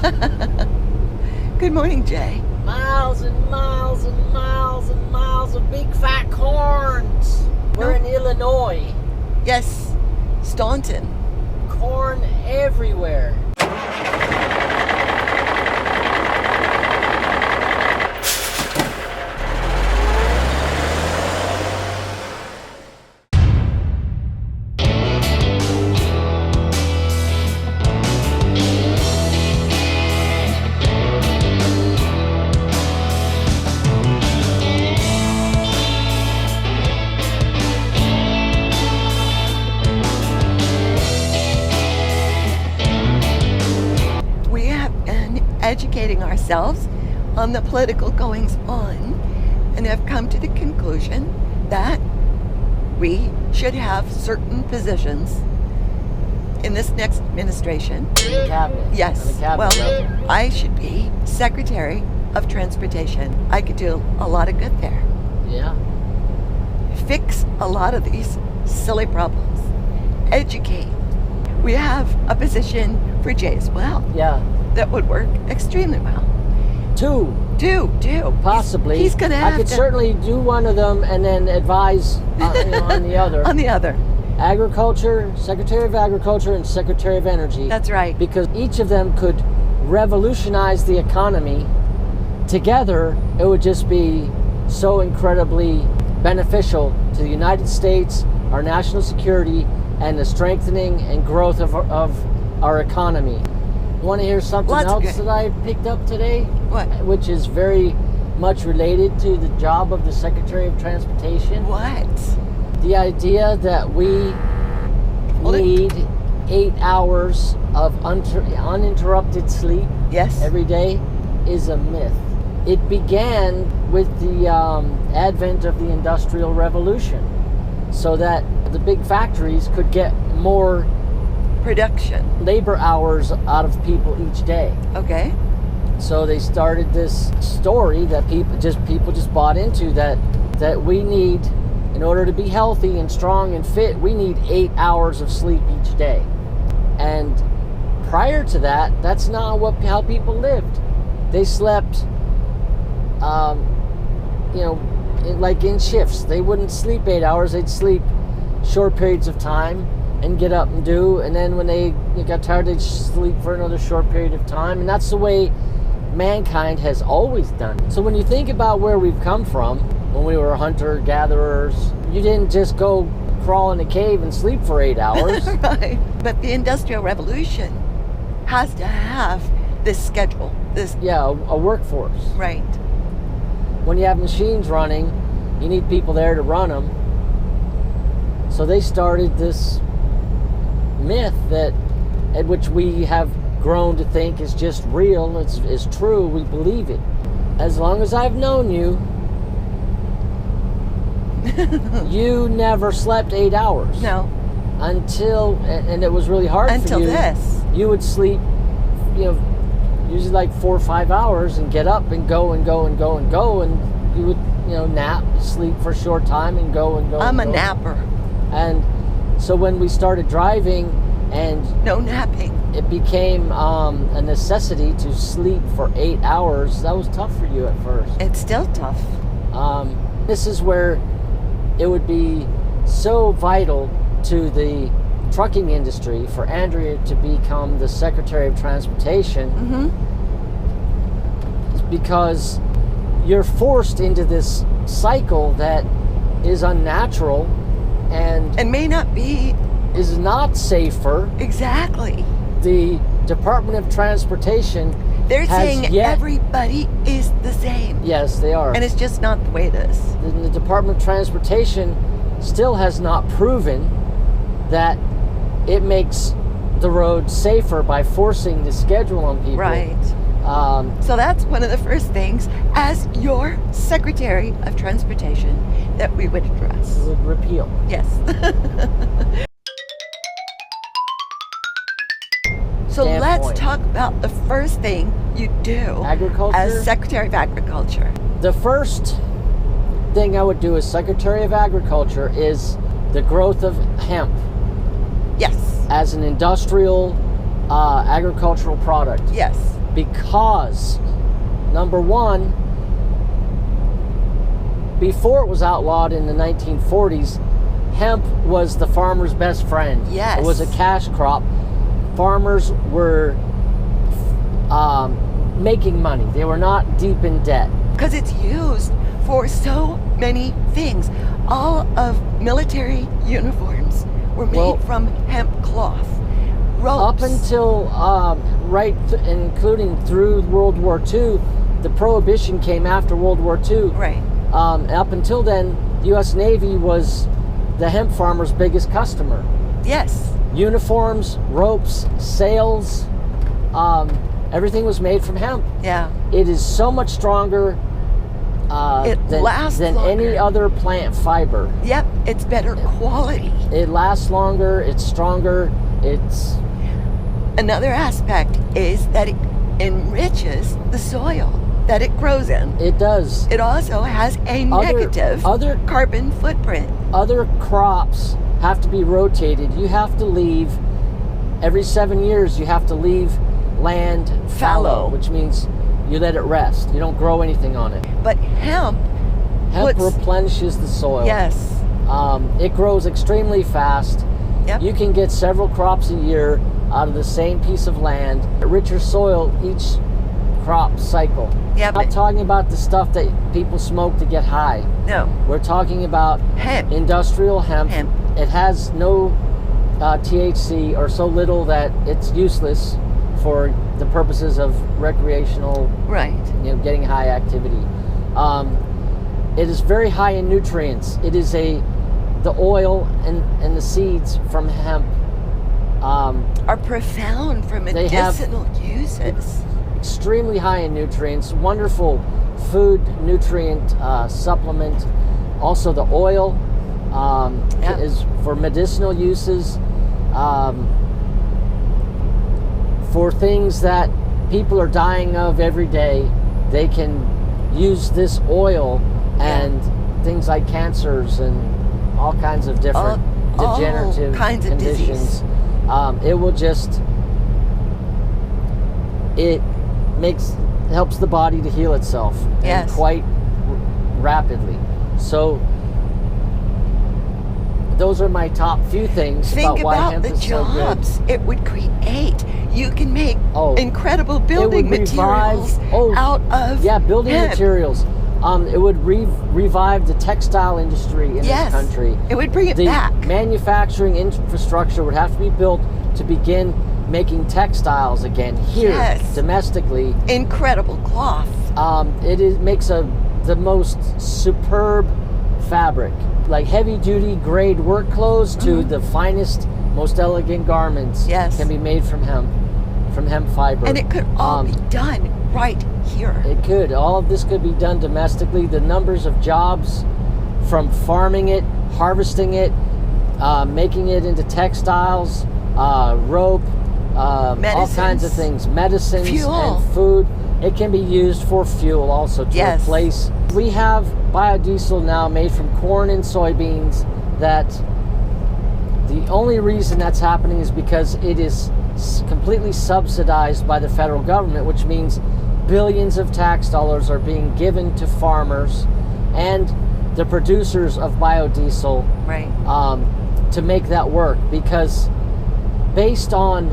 Good morning, Jay. Miles and miles and miles and miles of big fat corns. We're in Illinois. Yes, Staunton. Corn everywhere. Educating ourselves on the political goings on and have come to the conclusion that we should have certain positions in this next administration. Cabinet. Yes. Cabinet Well, level. I should be Secretary of Transportation. I could do a lot of good there. Yeah. Fix a lot of these silly problems. Educate. We have a position for Jay as well. Yeah. That would work extremely well. Two. Possibly. He's gonna have I could to certainly do one of them and then advise on the other. on the other. Agriculture, Secretary of Agriculture, and Secretary of Energy. That's right. Because each of them could revolutionize the economy. Together, it would just be so incredibly beneficial to the United States, our national security, and the strengthening and growth of our economy. Want to hear something else that I picked up today? What? Which is very much related to the job of the Secretary of Transportation. What? The idea that we need 8 hours of uninterrupted sleep every day is a myth. It began with the advent of the Industrial Revolution, so that the big factories could get more production labor hours out of people each day. Okay. So they started this story that people just bought into, that we need, in order to be healthy and strong and fit, we need 8 hours of sleep each day. And prior to that, that's not how people lived. They slept like in shifts. They wouldn't sleep 8 hours, they'd sleep short periods of time and get up and do, and then when they got tired, they'd sleep for another short period of time. And that's the way mankind has always done it. So when you think about where we've come from, when we were hunter-gatherers, you didn't just go crawl in a cave and sleep for 8 hours. Right. But the Industrial Revolution has to have this schedule. A workforce. Right. When you have machines running, you need people there to run them. So they started this myth at which we have grown to think is just real, is true, we believe it. As long as I've known you, you never slept 8 hours. No. And it was really hard for you. Until this. You would sleep, usually like 4 or 5 hours and get up and go and go and go and go, and you would, nap, sleep for a short time and go and go. I'm a napper. And so when we started driving and no napping, it became a necessity to sleep for 8 hours. That was tough for you at first. It's still tough. This is where it would be so vital to the trucking industry for Andrea to become the Secretary of Transportation. Because you're forced into this cycle that is unnatural and may not be, is not safer. Exactly. The Department of Transportation, they're saying everybody is the same. Yes, they are. And it's just not the way it is. The Department of Transportation still has not proven that it makes the road safer by forcing the schedule on people. Right. So that's one of the first things, as your Secretary of Transportation, that we would address. We would repeal. Yes. So let's talk about the first thing you do as Secretary of Agriculture. The first thing I would do as Secretary of Agriculture is the growth of hemp. Yes. As an industrial agricultural product. Yes. because, number one, before it was outlawed in the 1940s, hemp was the farmer's best friend. Yes. It was a cash crop. Farmers were making money. They were not deep in debt. Because it's used for so many things. All of military uniforms were made from hemp cloth. Ropes. Up until including through World War II, the Prohibition came after World War II. Right. Up until then, U.S. Navy was the hemp farmer's biggest customer. Yes. Uniforms, ropes, sails, everything was made from hemp. Yeah. It is so much stronger than any other plant fiber. Yep, it's better quality. It lasts longer, it's stronger, it's... Another aspect is that it enriches the soil that it grows in. It does. It also has a negative carbon footprint. Other crops have to be rotated. You have to leave, every 7 years, you have to leave land fallow, which means you let it rest. You don't grow anything on it. But hemp replenishes the soil. Yes. It grows extremely fast. Yep. You can get several crops a year out of the same piece of land. A richer soil each crop cycle. Yep. I'm not talking about the stuff that people smoke to get high. No. We're talking about hemp. Industrial hemp. It has no THC, or so little that it's useless for the purposes of recreational, right? Getting high activity. It is very high in nutrients. It is the oil and the seeds from hemp are profound for medicinal uses. Extremely high in nutrients. Wonderful food nutrient supplement. Also, the oil is for medicinal uses. For things that people are dying of every day, they can use this oil and things like cancers and all kinds of different degenerative conditions. It will just, it helps the body to heal itself and quite rapidly. So those are my top few things about why hemp is so good. Think about the jobs it would create. You can make incredible building materials out of building hemp. Materials. It would revive the textile industry in this country. It would bring it back. The manufacturing infrastructure would have to be built to begin making textiles again here domestically. Incredible cloth. It makes the most superb fabric, like heavy-duty grade work clothes to the finest, most elegant garments can be made from hemp fiber. And it could all be done right here. It could. All of this could be done domestically. The numbers of jobs from farming it, harvesting it, making it into textiles, rope, all kinds of things, medicines and food. It can be used for fuel also to replace. We have biodiesel now made from corn and soybeans that the only reason that's happening is because it is completely subsidized by the federal government, which means billions of tax dollars are being given to farmers and the producers of biodiesel to make that work, because based on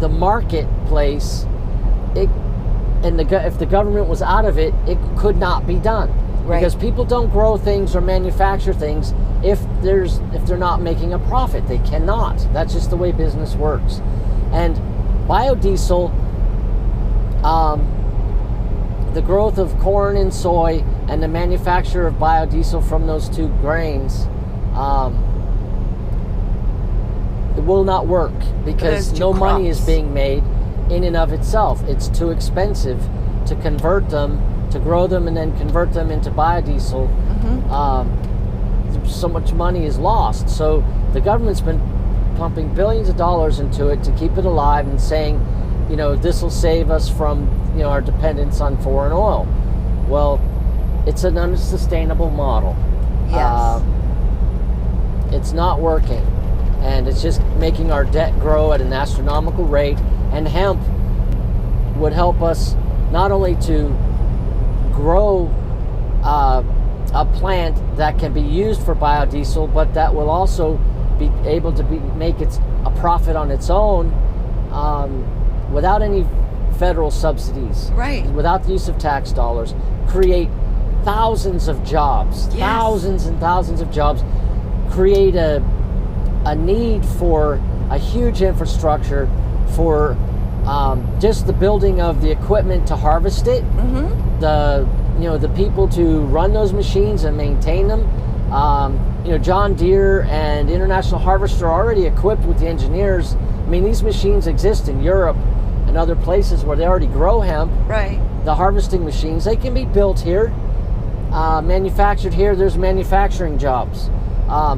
the marketplace, if the government was out of it, it could not be done. Because people don't grow things or manufacture things if they're not making a profit. They cannot. That's just the way business works. And biodiesel, the growth of corn and soy and the manufacture of biodiesel from those two grains, it will not work because no money is being made in and of itself. It's too expensive to convert them, to grow them and then convert them into biodiesel. So much money is lost. So the government's been pumping billions of dollars into it to keep it alive and saying, this will save us from, our dependence on foreign oil. Well, it's an unsustainable model. Yes. It's not working. And it's just making our debt grow at an astronomical rate. And hemp would help us not only to grow a plant that can be used for biodiesel, but that will also be able to make a profit on its own without any federal subsidies, Right. without the use of tax dollars, create thousands of jobs, Yes. thousands and thousands of jobs, create a need for a huge infrastructure for just the building of the equipment to harvest it, the people to run those machines and maintain them. John Deere and International Harvester are already equipped with the engineers. I mean, these machines exist in Europe and other places where they already grow hemp. Right. The harvesting machines, they can be built here, manufactured here. There's manufacturing jobs,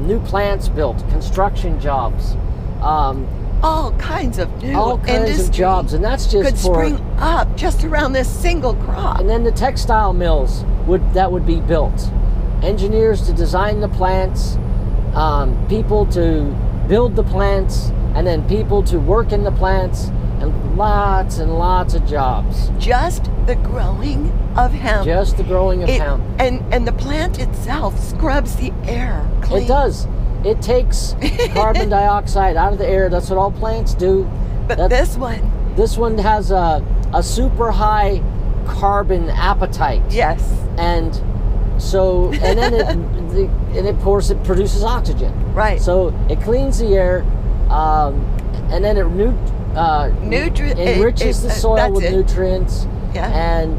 new plants built, construction jobs, All kinds of new all kinds industry of jobs, and that's just could for. spring up just around this single crop. And then the textile mills would be built, engineers to design the plants, people to build the plants, and then people to work in the plants, and lots of jobs. Just the growing of hemp. Just the growing of hemp. And the plant itself scrubs the air clean. It does. It takes carbon dioxide out of the air. That's what all plants do. But this one has a super high carbon appetite. yes. And so, and then and of course it produces oxygen. Right. So it cleans the air, and then it enriches the soil with nutrients. Yeah. And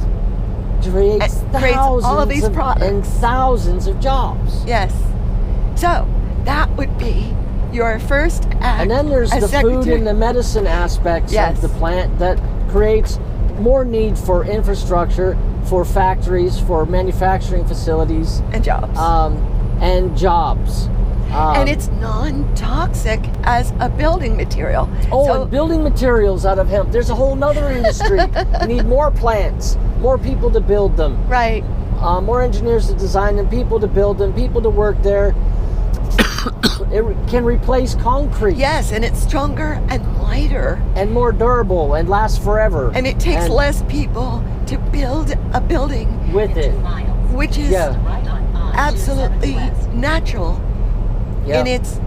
creates creates all of these products. and thousands of jobs. Yes. So that would be your first act. And then there's as the food secretary. and the medicine aspects Yes. of the plant that creates more need for infrastructure, for factories, for manufacturing facilities, and jobs. and jobs. And it's non-toxic as a building material. And building materials out of hemp. There's a whole nother industry. We need more plants, more people to build them, right. more engineers to design them, people to build them, people to work there. It can replace concrete. Yes, and it's stronger and lighter. And more durable and lasts forever. And it takes less people to build a building with it, which is absolutely natural. Yeah. And it's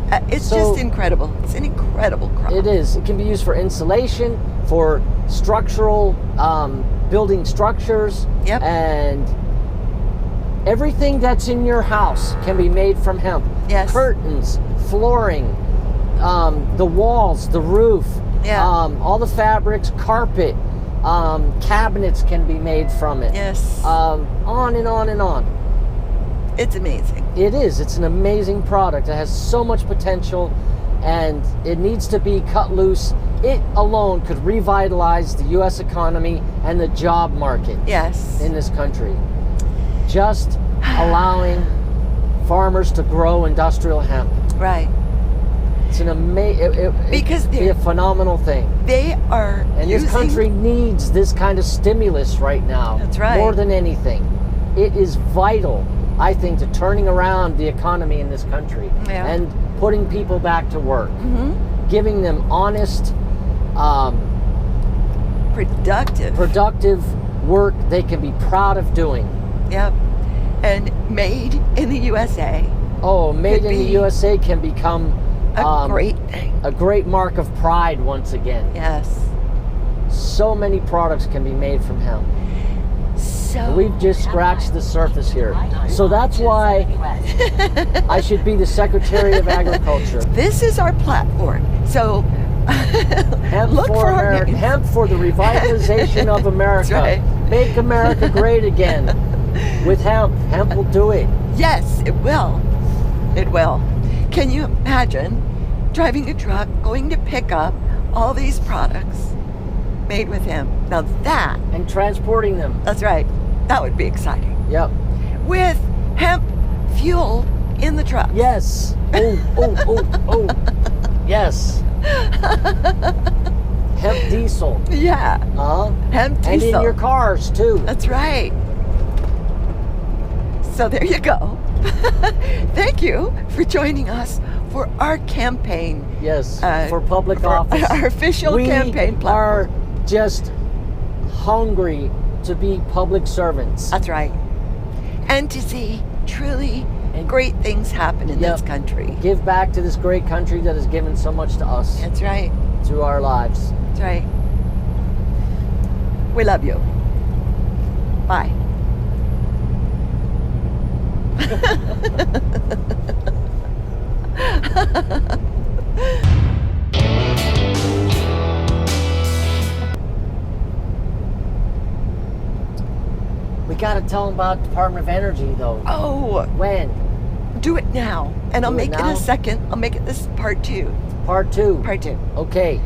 just incredible. It's an incredible crop. It is. It can be used for insulation, for structural, building structures. Yep. And everything that's in your house can be made from hemp. Yes. Curtains, flooring, the walls, the roof, Yeah. all the fabrics, carpet, cabinets can be made from it. Yes. On and on and on. It's amazing. It is. It's an amazing product. It has so much potential, and it needs to be cut loose. It alone could revitalize the U.S. economy and the job market Yes. in this country. Just allowing farmers to grow industrial hemp. Right. It's an Because it'd be a phenomenal thing. They are And this country needs this kind of stimulus right now. That's right. More than anything. It is vital, I think, to turning around the economy in this country. Yeah. And putting people back to work. Mm-hmm. Giving them honest, productive work they can be proud of doing. Yep. And made in the USA. Oh, made in the USA can become a great thing. A great mark of pride once again. Yes. So many products can be made from hemp. So We've just scratched the surface here. So that's why I should be the Secretary of Agriculture. this is our platform. So Hemp look for for our America. names. Hemp for the revitalization of America. That's right. Make America great again. With hemp. Hemp will do it. Yes, it will. It will. Can you imagine driving a truck, going to pick up all these products made with hemp? Now that, And transporting them. that's right, that would be exciting. Yep. With hemp fuel in the truck. Yes. Oh. Yes. Hemp diesel. Yeah, hemp diesel. And in your cars too. That's right. So there you go. Thank you for joining us for our campaign. Yes. For public for office. Our official campaign We are platform. just hungry to be public servants. That's right. And to see truly great things happen in this country. Give back to this great country that has given so much to us. That's right. Through our lives. That's right. We love you. Bye. We gotta tell them about Department of Energy, though. Oh. When? Do it now. And I'll make it now? a second. I'll make it this part 2. Part 2. Part 2. Okay.